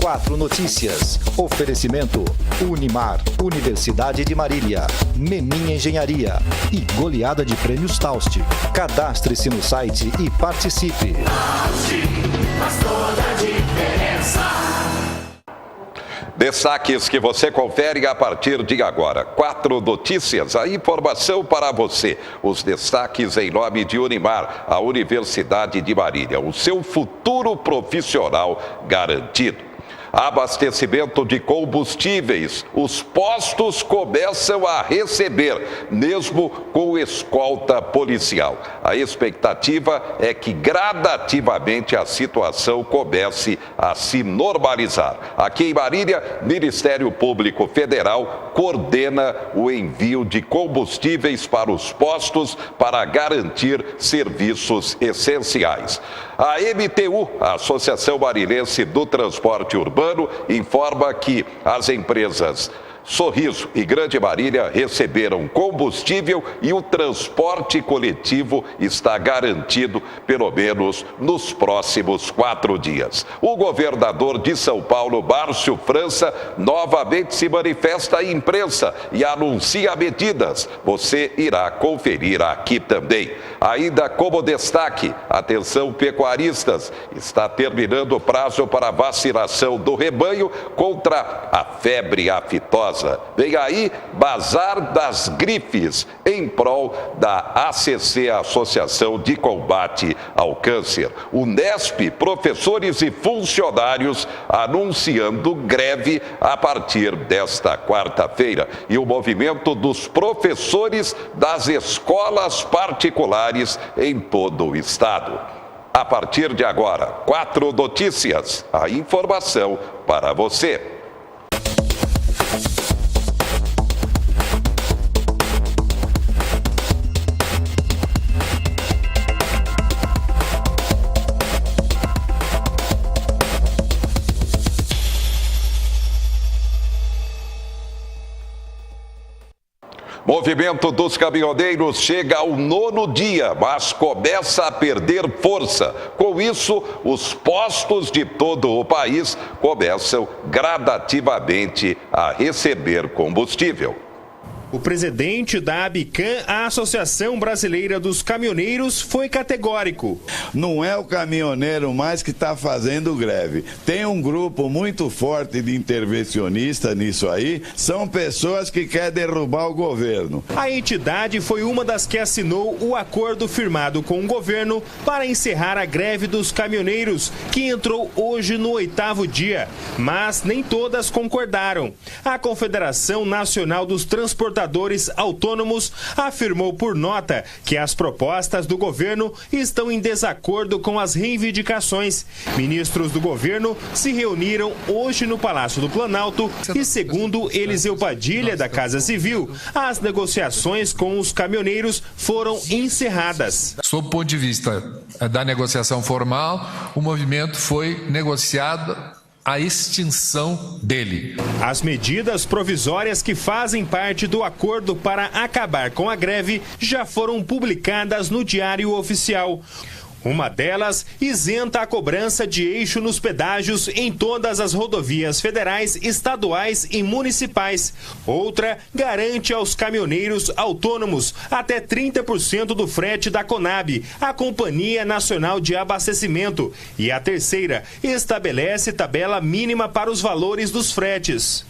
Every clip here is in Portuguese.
4 Notícias. Oferecimento Unimar, Universidade de Marília, Menin Engenharia e goleada de prêmios Taust. Cadastre-se no site e participe. Faz toda a diferença. Destaques que você confere a partir de agora. 4 Notícias, a informação para você. Os destaques em nome de Unimar, a Universidade de Marília. O seu futuro profissional garantido. Abastecimento de combustíveis. Os postos começam a receber, mesmo com escolta policial. A expectativa é que gradativamente a situação comece a se normalizar. Aqui em Marília, Ministério Público Federal coordena o envio de combustíveis para os postos para garantir serviços essenciais. A MTU, a Associação Marinense do Transporte Urbano, informa que as empresas Sorriso e Grande Marília receberam combustível e o transporte coletivo está garantido pelo menos nos próximos 4 dias. O governador de São Paulo, Márcio França, novamente se manifesta à imprensa e anuncia medidas. Você irá conferir aqui também. Ainda como destaque, atenção pecuaristas, está terminando o prazo para vacinação do rebanho contra a febre aftosa. Vem aí, Bazar das Grifes, em prol da ACC, Associação de Combate ao Câncer. O Unesp, professores e funcionários anunciando greve a partir desta quarta-feira. E o movimento dos professores das escolas particulares em todo o estado. A partir de agora, 4 Notícias, a informação para você. Movimento dos caminhoneiros chega ao 9º dia, mas começa a perder força. Com isso, os postos de todo o país começam gradativamente a receber combustível. O presidente da ABICAM, a Associação Brasileira dos Caminhoneiros, foi categórico. Não é o caminhoneiro mais que está fazendo greve. Tem um grupo muito forte de intervencionistas nisso aí, são pessoas que querem derrubar o governo. A entidade foi uma das que assinou o acordo firmado com o governo para encerrar a greve dos caminhoneiros, que entrou hoje no 8º dia. Mas nem todas concordaram. A Confederação Nacional dos Transportadores Autônomos afirmou por nota que as propostas do governo estão em desacordo com as reivindicações. Ministros do governo se reuniram hoje no Palácio do Planalto e, segundo Eliseu Padilha, da Casa Civil, as negociações com os caminhoneiros foram encerradas. Sob o ponto de vista da negociação formal, o movimento foi negociado a extinção dele. As medidas provisórias que fazem parte do acordo para acabar com a greve já foram publicadas no Diário Oficial. Uma delas isenta a cobrança de eixo nos pedágios em todas as rodovias federais, estaduais e municipais. Outra garante aos caminhoneiros autônomos até 30% do frete da Conab, a Companhia Nacional de Abastecimento. E a terceira estabelece tabela mínima para os valores dos fretes.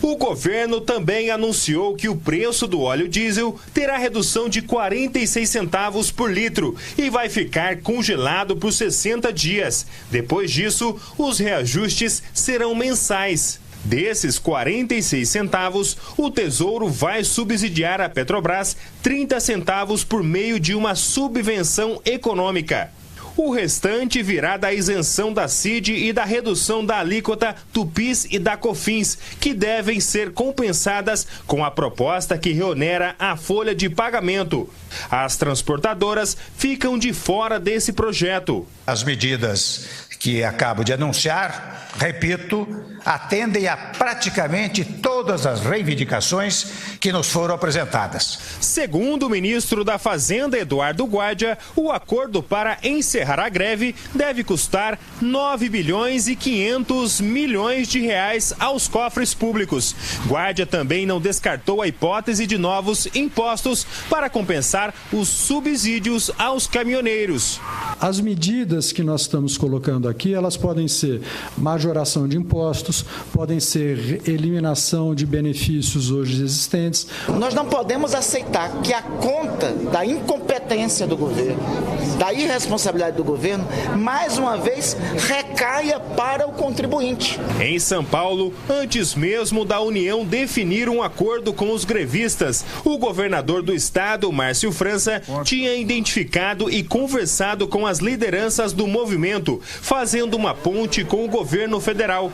O governo também anunciou que o preço do óleo diesel terá redução de 46 centavos por litro e vai ficar congelado por 60 dias. Depois disso, os reajustes serão mensais. Desses 46 centavos, o Tesouro vai subsidiar a Petrobras 30 centavos por meio de uma subvenção econômica. O restante virá da isenção da CID e da redução da alíquota do PIS e da COFINS, que devem ser compensadas com a proposta que reonera a folha de pagamento. As transportadoras ficam de fora desse projeto. As medidas que acabo de anunciar, repito, atendem a praticamente todos todas as reivindicações que nos foram apresentadas. Segundo o ministro da Fazenda, Eduardo Guardia, o acordo para encerrar a greve deve custar 9 bilhões e 500 milhões de reais aos cofres públicos. Guardia também não descartou a hipótese de novos impostos para compensar os subsídios aos caminhoneiros. As medidas que nós estamos colocando aqui, elas podem ser majoração de impostos, podem ser eliminação de benefícios hoje existentes. Nós não podemos aceitar que a conta da incompetência do governo, da irresponsabilidade do governo, mais uma vez recaia para o contribuinte. Em São Paulo, antes mesmo da União definir um acordo com os grevistas, o governador do estado, Márcio França, tinha identificado e conversado com as lideranças do movimento, fazendo uma ponte com o governo federal.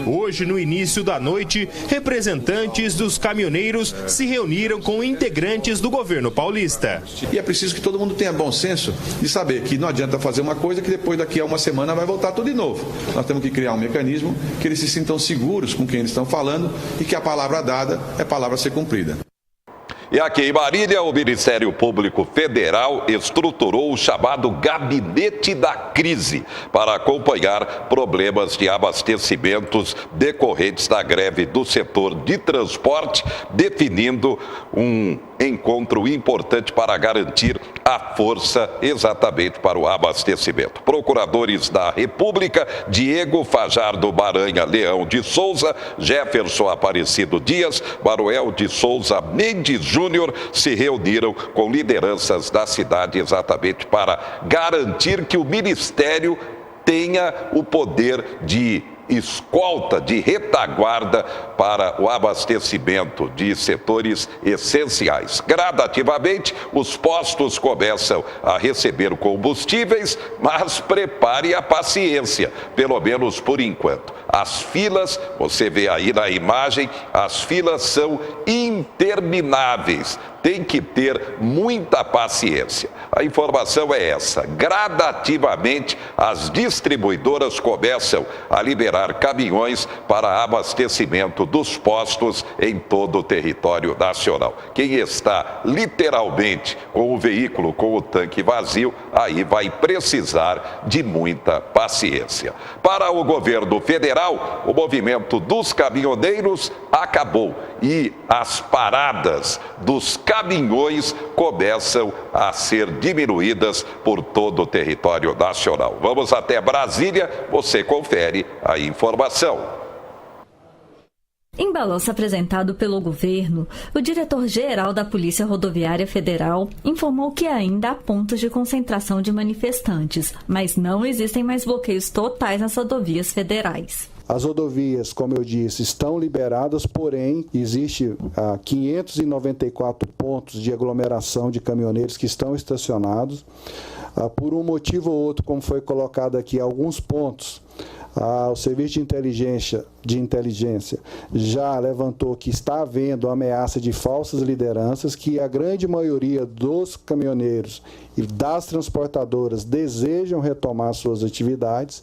Hoje, no início da noite, representantes dos caminhoneiros se reuniram com integrantes do governo paulista. E é preciso que todo mundo tenha bom senso de saber que não adianta fazer uma coisa que depois daqui a uma semana vai voltar tudo de novo. Nós temos que criar um mecanismo que eles se sintam seguros com quem eles estão falando e que a palavra dada é palavra a ser cumprida. E aqui em Marília, o Ministério Público Federal estruturou o chamado Gabinete da Crise para acompanhar problemas de abastecimentos decorrentes da greve do setor de transporte, definindo um encontro importante para garantir a força exatamente para o abastecimento. Procuradores da República, Diego Fajardo Maranha Leão de Souza, Jefferson Aparecido Dias, Manuel de Souza Mendes Júnior, se reuniram com lideranças da cidade exatamente para garantir que o Ministério tenha o poder de escolta, de retaguarda para o abastecimento de setores essenciais. Gradativamente, os postos começam a receber combustíveis, mas prepare a paciência, pelo menos por enquanto. As filas, você vê aí na imagem, as filas são intermináveis. Tem que ter muita paciência. A informação é essa: gradativamente as distribuidoras começam a liberar caminhões para abastecimento dos postos em todo o território nacional. Quem está literalmente com o veículo, com o tanque vazio, aí vai precisar de muita paciência. Para o governo federal, o movimento dos caminhoneiros acabou e as paradas dos caminhões começam a ser diminuídas por todo o território nacional. Vamos até Brasília, você confere a informação. Em balanço apresentado pelo governo, o diretor-geral da Polícia Rodoviária Federal informou que ainda há pontos de concentração de manifestantes, mas não existem mais bloqueios totais nas rodovias federais. As rodovias, como eu disse, estão liberadas, porém, existe 594 pontos de aglomeração de caminhoneiros que estão estacionados. Por um motivo ou outro, como foi colocado aqui, alguns pontos, o Serviço de Inteligência já levantou que está havendo ameaça de falsas lideranças, que a grande maioria dos caminhoneiros e das transportadoras desejam retomar suas atividades,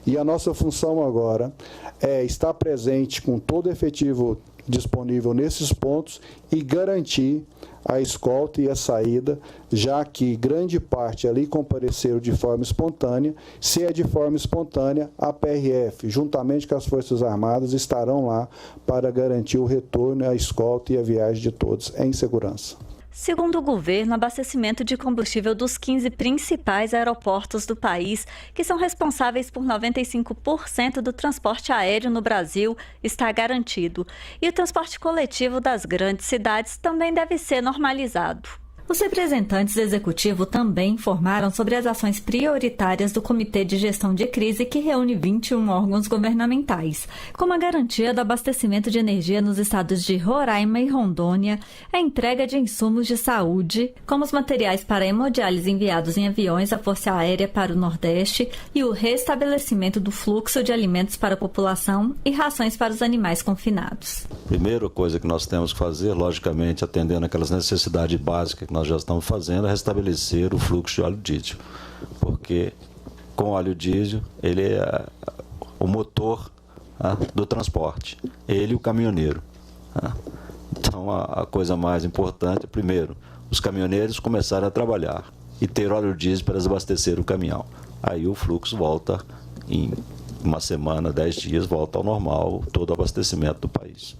e a nossa função agora é estar presente com todo o efetivo disponível nesses pontos e garantir a escolta e a saída, já que grande parte ali compareceram de forma espontânea. Se é de forma espontânea, a PRF, juntamente com as Forças Armadas, estarão lá para garantir o retorno, a escolta e a viagem de todos em segurança. Segundo o governo, o abastecimento de combustível dos 15 principais aeroportos do país, que são responsáveis por 95% do transporte aéreo no Brasil, está garantido. E o transporte coletivo das grandes cidades também deve ser normalizado. Os representantes do Executivo também informaram sobre as ações prioritárias do Comitê de Gestão de Crise, que reúne 21 órgãos governamentais, como a garantia do abastecimento de energia nos estados de Roraima e Rondônia, a entrega de insumos de saúde, como os materiais para hemodiálise enviados em aviões à Força Aérea para o Nordeste e o restabelecimento do fluxo de alimentos para a população e rações para os animais confinados. Primeira coisa que nós temos que fazer, logicamente, atendendo aquelas necessidades básicas que nós já estamos fazendo, é restabelecer o fluxo de óleo diesel, porque com óleo diesel ele é o motor do transporte, ele e o caminhoneiro. Então, a coisa mais importante, primeiro, os caminhoneiros começarem a trabalhar e ter óleo diesel para abastecer o caminhão. Aí o fluxo volta em uma semana, 10 dias, volta ao normal, todo o abastecimento do país.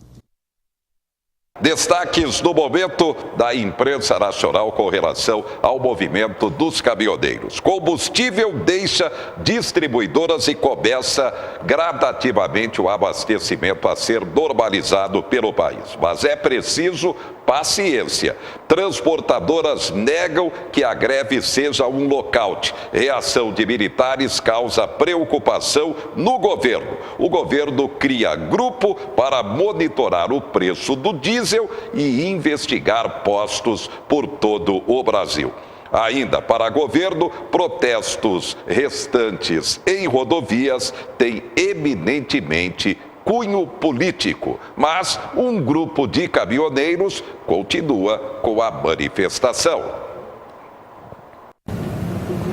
Destaques do momento da imprensa nacional com relação ao movimento dos caminhoneiros. Combustível deixa distribuidoras e começa gradativamente o abastecimento a ser normalizado pelo país. Mas é preciso paciência. Transportadoras negam que a greve seja um lockout. Reação de militares causa preocupação no governo. O governo cria grupo para monitorar o preço do diesel e investigar postos por todo o Brasil. Ainda para governo, protestos restantes em rodovias têm eminentemente cunho político, mas um grupo de caminhoneiros continua com a manifestação.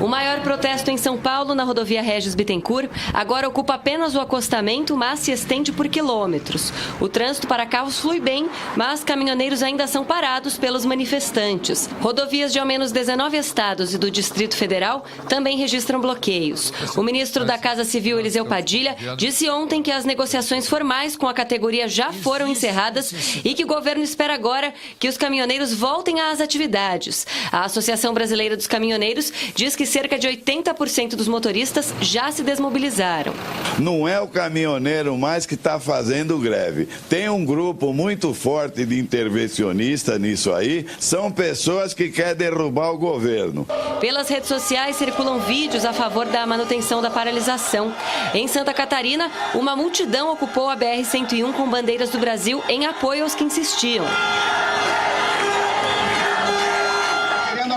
O maior protesto em São Paulo, na rodovia Regis Bittencourt, agora ocupa apenas o acostamento, mas se estende por quilômetros. O trânsito para carros flui bem, mas caminhoneiros ainda são parados pelos manifestantes. Rodovias de ao menos 19 estados e do Distrito Federal também registram bloqueios. O ministro da Casa Civil, Eliseu Padilha, disse ontem que as negociações formais com a categoria já foram encerradas e que o governo espera agora que os caminhoneiros voltem às atividades. A Associação Brasileira dos Caminhoneiros diz que cerca de 80% dos motoristas já se desmobilizaram. Não é o caminhoneiro mais que está fazendo greve. Tem um grupo muito forte de intervencionistas nisso aí, são pessoas que querem derrubar o governo. Pelas redes sociais circulam vídeos a favor da manutenção da paralisação. Em Santa Catarina, uma multidão ocupou a BR-101 com bandeiras do Brasil em apoio aos que insistiam.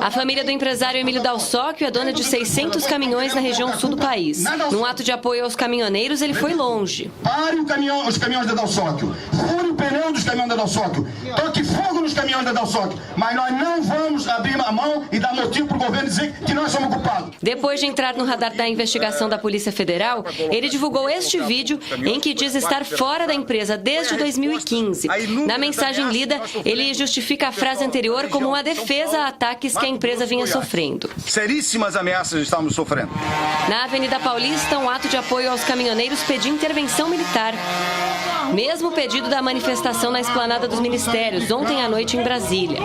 A família do empresário Emílio Dalsóquio é dona de 600 caminhões na região sul do país. Num ato de apoio aos caminhoneiros, ele foi longe. Pare os caminhões da Dalsóquio. Fure o pneu dos caminhões da Dalsóquio. Toque fogo nos caminhões da Dalsóquio. Mas nós não vamos abrir a mão e dar motivo para o governo dizer que nós somos culpados. Depois de entrar no radar da investigação da Polícia Federal, ele divulgou este vídeo em que diz estar fora da empresa desde 2015. Na mensagem lida, ele justifica a frase anterior como uma defesa a ataques que a empresa vinha sofrendo. Seríssimas ameaças estamos sofrendo. Na Avenida Paulista, um ato de apoio aos caminhoneiros pediu intervenção militar. Mesmo pedido da manifestação na esplanada dos ministérios, ontem à noite em Brasília.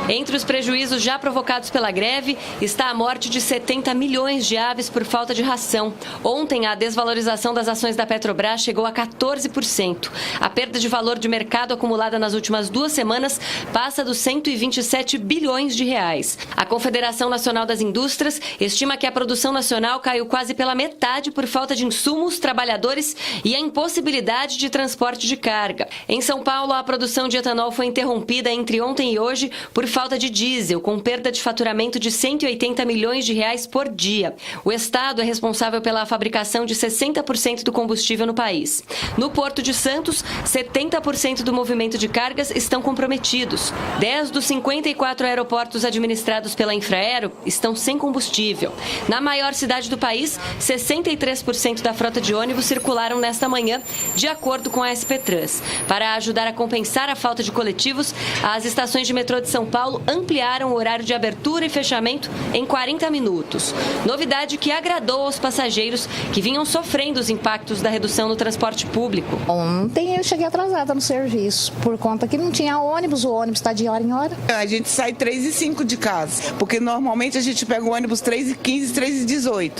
Entre os prejuízos já provocados pela greve está a morte de 70 milhões de aves por falta de ração. Ontem, a desvalorização das ações da Petrobras chegou a 14%. A perda de valor de mercado acumulada nas últimas 2 semanas passa dos 127 bilhões de reais. A Confederação Nacional das Indústrias estima que a produção nacional caiu quase pela metade por falta de insumos, trabalhadores e a impossibilidade de transporte de carga. Em São Paulo, a produção de etanol foi interrompida entre ontem e hoje por falta de diesel, com perda de faturamento de 180 milhões de reais por dia. O Estado é responsável pela fabricação de 60% do combustível no país. No Porto de Santos, 70% do movimento de cargas estão comprometidos. 10 dos 54 aeroportos administrados pela Infraero estão sem combustível. Na maior cidade do país, 63% da frota de ônibus circularam nesta manhã, de acordo com a SP Trans. Para ajudar a compensar a falta de coletivos, as estações de metrô de São Paulo ampliaram o horário de abertura e fechamento em 40 minutos. Novidade que agradou aos passageiros que vinham sofrendo os impactos da redução no transporte público. Ontem eu cheguei atrasada no serviço, por conta que não tinha ônibus, o ônibus está de hora em hora. A gente sai 3h05 de casa, porque normalmente a gente pega o ônibus 3h15, 3h18.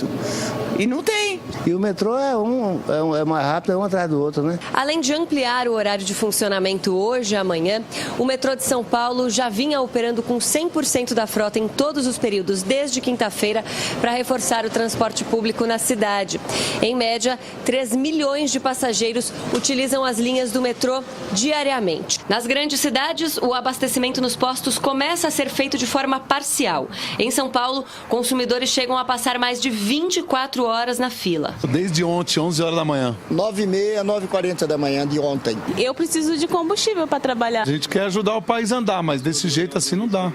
E não tem. E o metrô é mais rápido, é um atrás do outro, né? Além de ampliar o horário de funcionamento hoje e amanhã, o metrô de São Paulo já vinha operando com 100% da frota em todos os períodos desde quinta-feira para reforçar o transporte público na cidade. Em média, 3 milhões de passageiros utilizam as linhas do metrô diariamente. Nas grandes cidades, o abastecimento nos postos começa a ser feito de forma parcial. Em São Paulo, consumidores chegam a passar mais de 24 horas na fila. Desde ontem, 11 horas da manhã. 9h30, 9h40 da manhã de ontem. Eu preciso de combustível para trabalhar. A gente quer ajudar o país a andar, mas desse jeito assim não dá.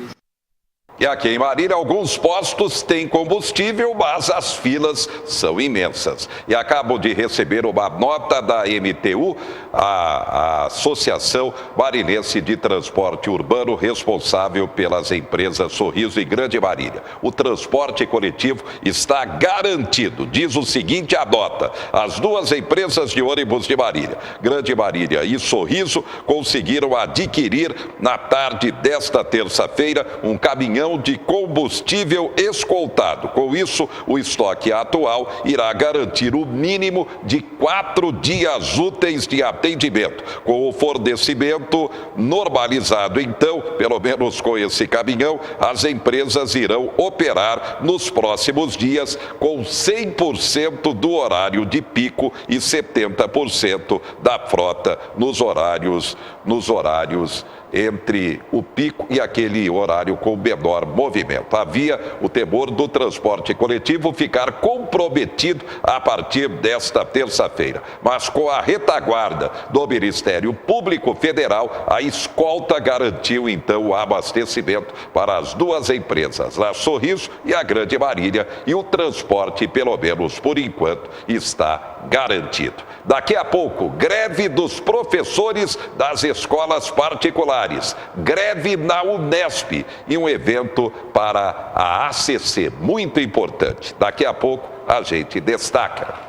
E aqui em Marília, alguns postos têm combustível, mas as filas são imensas. E acabo de receber uma nota da MTU, a Associação Marinense de Transporte Urbano, responsável pelas empresas Sorriso e Grande Marília. O transporte coletivo está garantido. Diz o seguinte a nota: as duas empresas de ônibus de Marília, Grande Marília e Sorriso, conseguiram adquirir na tarde desta terça-feira um caminhão de combustível escoltado. Com isso, o estoque atual irá garantir o mínimo de 4 dias úteis de atendimento. Com o fornecimento normalizado, então, pelo menos com esse caminhão, as empresas irão operar nos próximos dias com 100% do horário de pico e 70% da frota nos horários entre o pico e aquele horário com menor movimento. Havia o temor do transporte coletivo ficar comprometido a partir desta terça-feira, mas com a retaguarda do Ministério Público Federal, a escolta garantiu então o abastecimento para as duas empresas, a Sorriso e a Grande Marília, e o transporte, pelo menos por enquanto, está garantido. Daqui a pouco, greve dos professores das escolas particulares, greve na Unesp e um evento para a ACC, muito importante. Daqui a pouco a gente destaca.